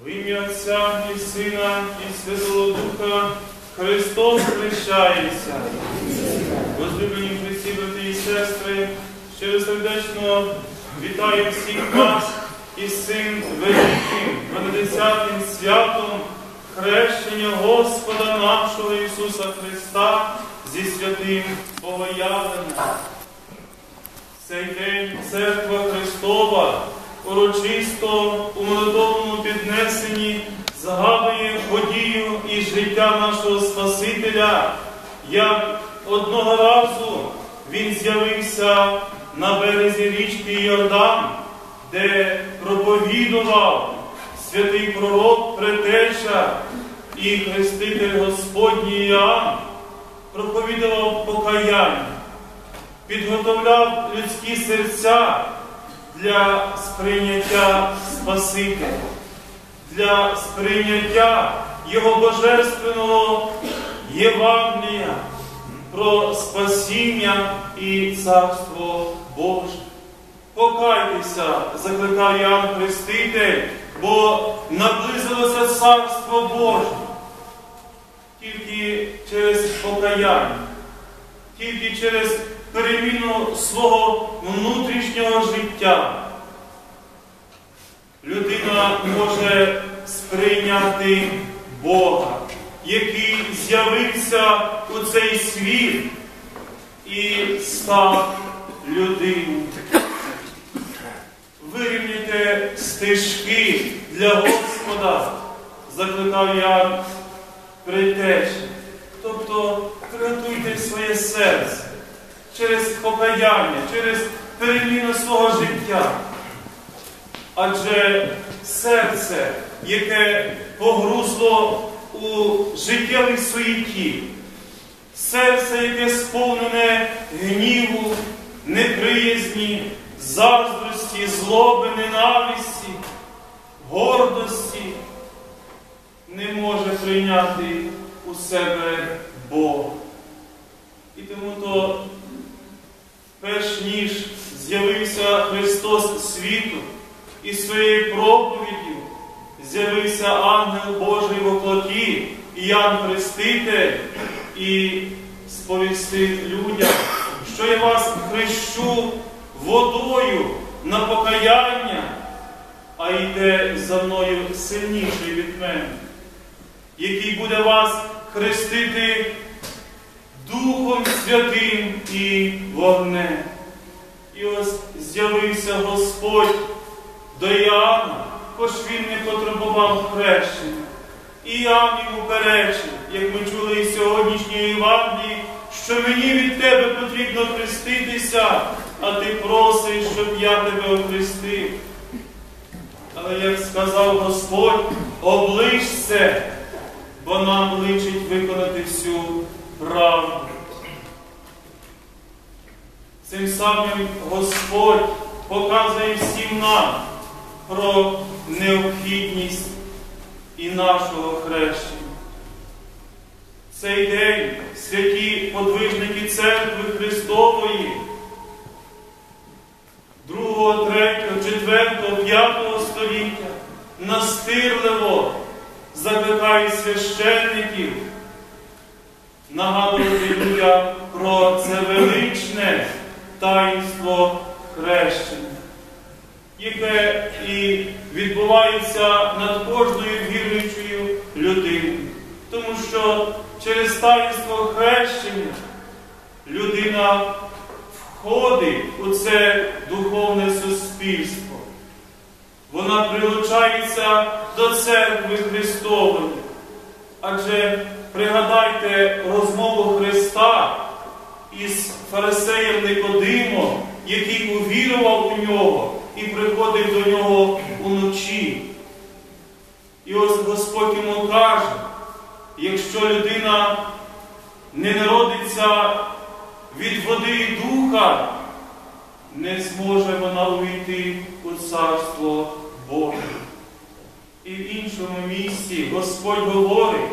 В ім'я Отця і Сина, і Святого Духа Христос хрещається. Возлюблені в Христі, брати і сестри, щиросердечно вітаю всіх вас із цим великим 50-м святом хрещення Господа нашого Ісуса Христа зі святим Богоявленням. Цей день Церква Христова урочисто у молитовному піднесенні згадує подію і життя нашого Спасителя, як одного разу Він з'явився на березі річки Йордан, де проповідував святий пророк, предтеча і хреститель Господній Іоанн, проповідував покаяння, підготовляв людські серця для сприйняття Спасителя, для сприйняття Його божественного Євангелія про спасіння і Царство Боже. Покайтеся, закликав Іоанн Хреститель, бо наблизилося Царство Боже. Тільки через покаяння, тільки через переміну свого внутрішнього життя людина може сприйняти Бога, який з'явився у цей світ і став людиною. Вирівняйте стежки для Господа, закликав Іоанн предтеча. Тобто приготуйте своє серце через покаяння, через переміну свого життя. Адже серце, яке погрузло у життєвій суєті, серце, яке сповнене гніву, неприязні, заздрості, злоби, ненависті, гордості, не може прийняти у себе Бога. І тому то, перш ніж з'явився Христос світу, і своєю проповіддю з'явився ангел Божий во плоті, Іоанн Хреститель, і сповістив людям, що я вас хрещу водою на покаяння, а йде за мною сильніший від мене, який буде вас хрестити Духом Святим і вогнем. І ось з'явився Господь до Іоанна, хоч він не потребував хрещення. І Іоанн йому перечив, як ми чули і сьогоднішньої Євангелії, що мені від тебе потрібно хреститися, а ти просиш, щоб я тебе охрестив. Але як сказав Господь, оближ це, бо нам личить виконати всю правду. Цим самим Господь показує всім нам про необхідність і нашого хрещення. Цей день святі подвижники Церкви Христової 2, 3, 4, 5 століття настирливо закликають священників нагадувати людям про це величне таїнство хрещення, яке і відбувається над кожною віруючою людиною. Тому що через таїнство хрещення людина входить у це духовне суспільство. Вона прилучається до Церкви Христової. Адже пригадайте розмову Христа із фарисеєм Никодимом, який увірував у нього і приходив до нього уночі. І ось Господь йому каже, якщо людина не народиться від води і духа, не зможе вона увійти у Царство Боже. І в іншому місці Господь говорить,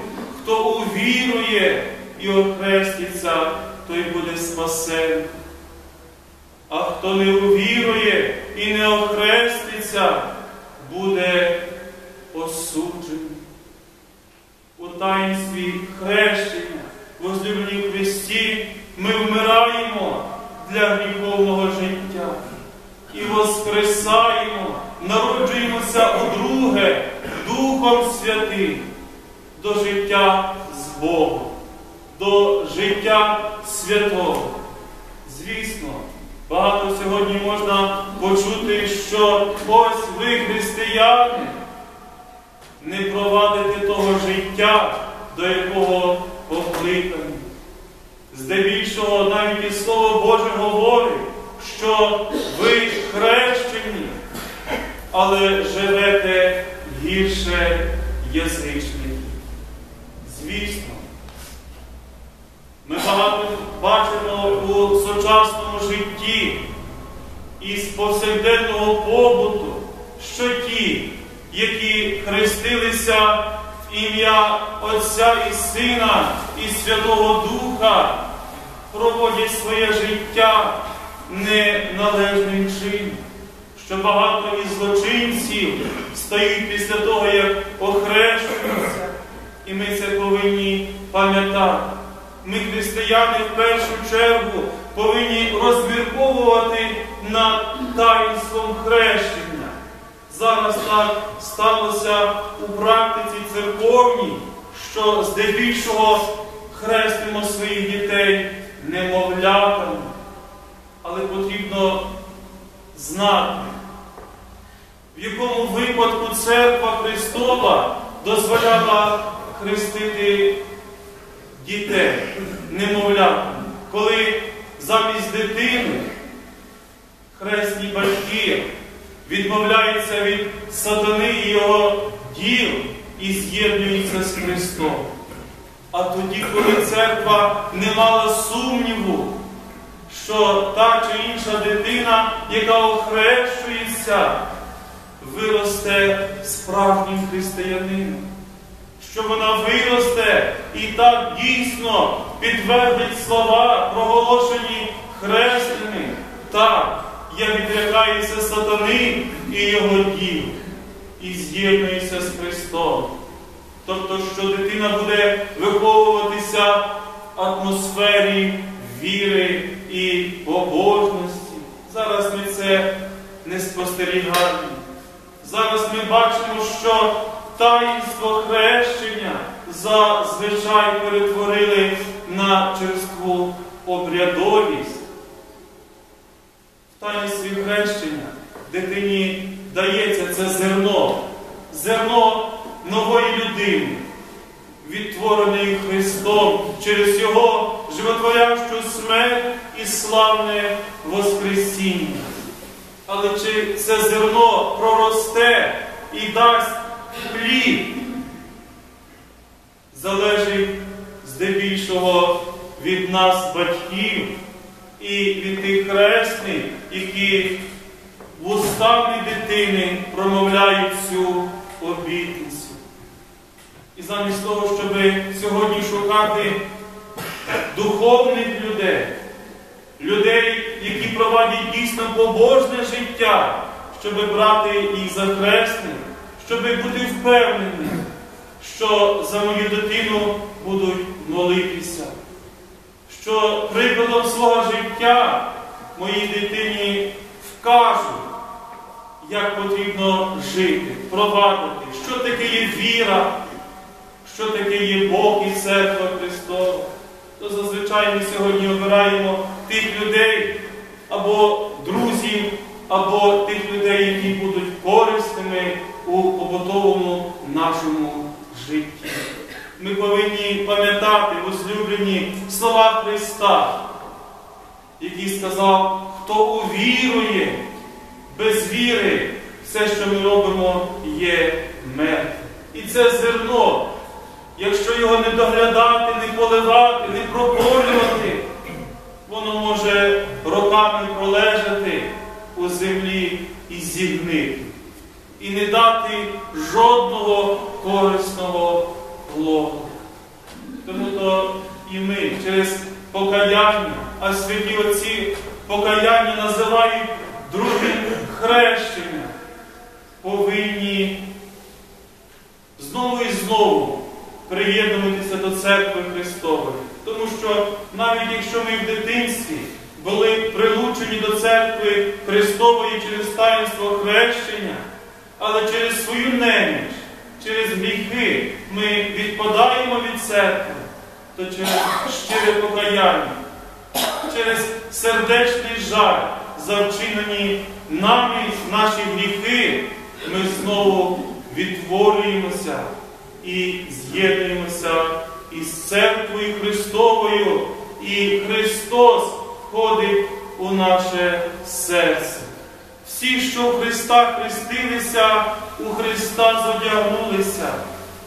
хто увірує і охреститься, той буде спасений. А хто не увірує і не охреститься, буде осуджений. осуджені. У таїнстві хрещення, возлюблені в Христі, ми вмираємо для гріховного життя і воскресаємо, народжуємося удруге Духом Святим до життя з Богом, до життя святого. Звісно, багато сьогодні можна почути, що ось ви, християни, не провадите того життя, до якого покликані. Здебільшого навіть і Слово Боже говорить, що ви хрещені, але живете гірше язичників. Звісно, ми багато бачимо у сучасному житті із повсякденного побуту, що ті, які хрестилися в ім'я Отця і Сина і Святого Духа, проводять своє життя неналежним чином. Що багато із злочинців стають після того, як охрещуються. І ми це повинні пам'ятати. Ми, християни, в першу чергу повинні розмірковувати над таїнством хрещення. Зараз так сталося у практиці церковній, що здебільшого хрестимо своїх дітей немовлятами. Але потрібно знати, в якому випадку Церква Христова дозволяла хрестити дітей немовлятами, коли замість дитини хресні батьки відмовляються від сатани і його діл і з'єднуються з Христом. А тоді, коли церква не мала сумніву, що та чи інша дитина, яка охрещується, виросте справжнім християнином, що вона виросте і так дійсно підтвердить слова, проголошені хрестеним. Так, я відрікаюся сатани і його діл, і з'єднуюся з Христом. Тобто, що дитина буде виховуватися в атмосфері віри і побожності. Зараз ми це не спостерігаємо. Зараз ми бачимо, що таїнство хрещення зазвичай перетворили на черству обрядовість. В таїнстві хрещення дитині дається це зерно нової людини, відтвореної Христом через Його животворящу смерть і славне воскресіння. Але чи це зерно проросте і дасть плід, залежить здебільшого від нас, батьків, і від тих хресних, які вустами дитини промовляють цю обітницю. І замість того, щоб сьогодні шукати духовних людей, які проводять дійсно побожне життя, щоб брати їх за хресних, щоб бути впевнені, що за мою дитину будуть молитися, що прикладом свого життя моїй дитині вкажуть, як потрібно жити, провадити, що таке є віра, що таке є Бог і Церква Христова. То зазвичай ми сьогодні обираємо тих людей, або друзів, або тих людей, які будуть корисними у побутовому нашому житті. Ми повинні пам'ятати возлюблені слова Христа, який сказав, хто увірує, без віри все, що ми робимо, є мертве. І це зерно, якщо його не доглядати, не поливати, не прополювати, воно може роками пролежати у землі і зігнити. І не дати жодного корисного плоду. Тому то і ми через покаяння, а святі отці покаяння називають другим хрещенням, повинні знову і знову приєднуватися до Церкви Христової. Тому що навіть якщо ми в дитинстві були прилучені до Церкви Христової через таїнство хрещення, але через свою неміч, через гріхи ми відпадаємо від Церкви, то через щире покаяння, через сердечний жаль за вчинені нами наші гріхи, ми знову відтворюємося і з'єднуємося із Церквою Христовою, і Христос входить у наше серце. Всі, що у Христа хрестилися, у Христа зодягнулися.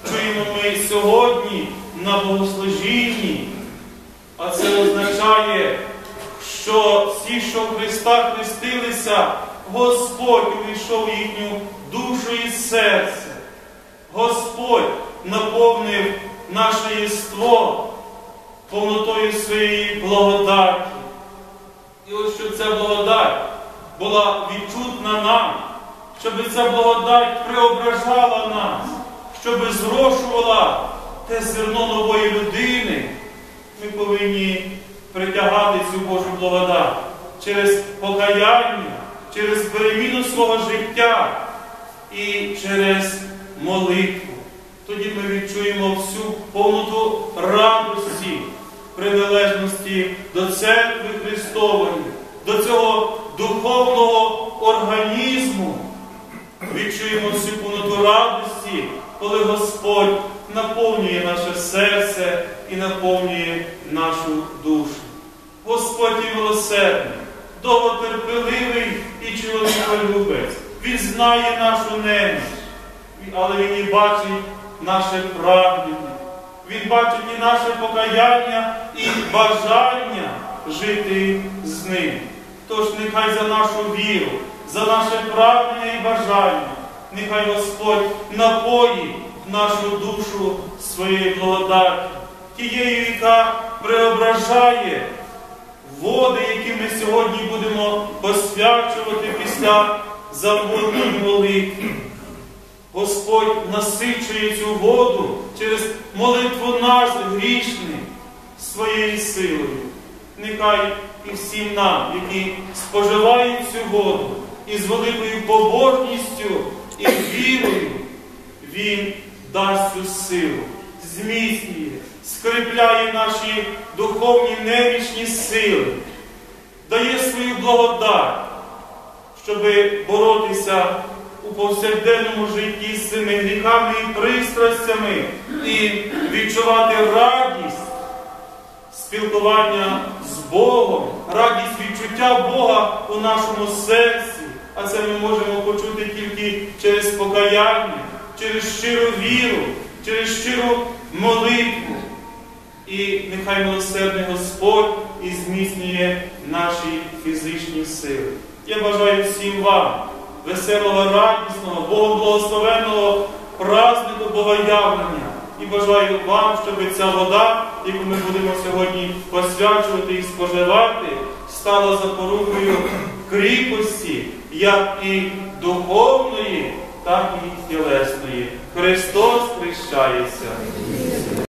Чуємо ми сьогодні на богослужінні, а це означає, що всі, що у Христа хрестилися, Господь увійшов в їхню душу і серце. Господь наповнив наше єство повнотою своєї благодаті. І ось щоб ця благодать була відчутна нам, щоб ця благодать преображала нас, щоб зрошувала те зерно нової людини, ми повинні притягати цю Божу благодать через покаяння, через переміну свого життя і через молитву. Тоді ми відчуємо всю повноту радості, приналежності до Церкви Христової, до цього духовного організму. Відчуємо всю повноту радості, коли Господь наповнює наше серце і наповнює нашу душу. Господь є милосердний, довготерпеливий і чоловіколюбець. Він знає нашу неміч, але Він і бачить наше прагнення. Він бачить і наше покаяння, і бажання жити з Ним. Тож нехай за нашу віру, за наше прагнення і бажання, нехай Господь напоїть нашу душу своєю благодаттю, тією, яка преображає води, які ми сьогодні будемо посвячувати після заходної молитви. Господь насичує цю воду через молитву нас, грішних, своєю силою. Нехай і всім нам, які споживають цю воду, і з великою побожністю, і вірою, Він дасть цю силу, зміцнює, скріпляє наші духовні немічні сили, дає свою благодать, щоб боротися у повсякденному житті з цими гріхами і пристрастями і відчувати радість спілкування з Богом, радість відчуття Бога у нашому серці. А це ми можемо почути тільки через покаяння, через щиру віру, через щиру молитву. І нехай милосердний Господь і зміцнює наші фізичні сили. Я бажаю всім вам веселого, радісного, Богом благословенного празднику Богоявлення. І бажаю вам, щоб ця вода, яку ми будемо сьогодні посвячувати і споживати, стала запорукою кріпості, як і духовної, так і тілесної. Христос хрещається.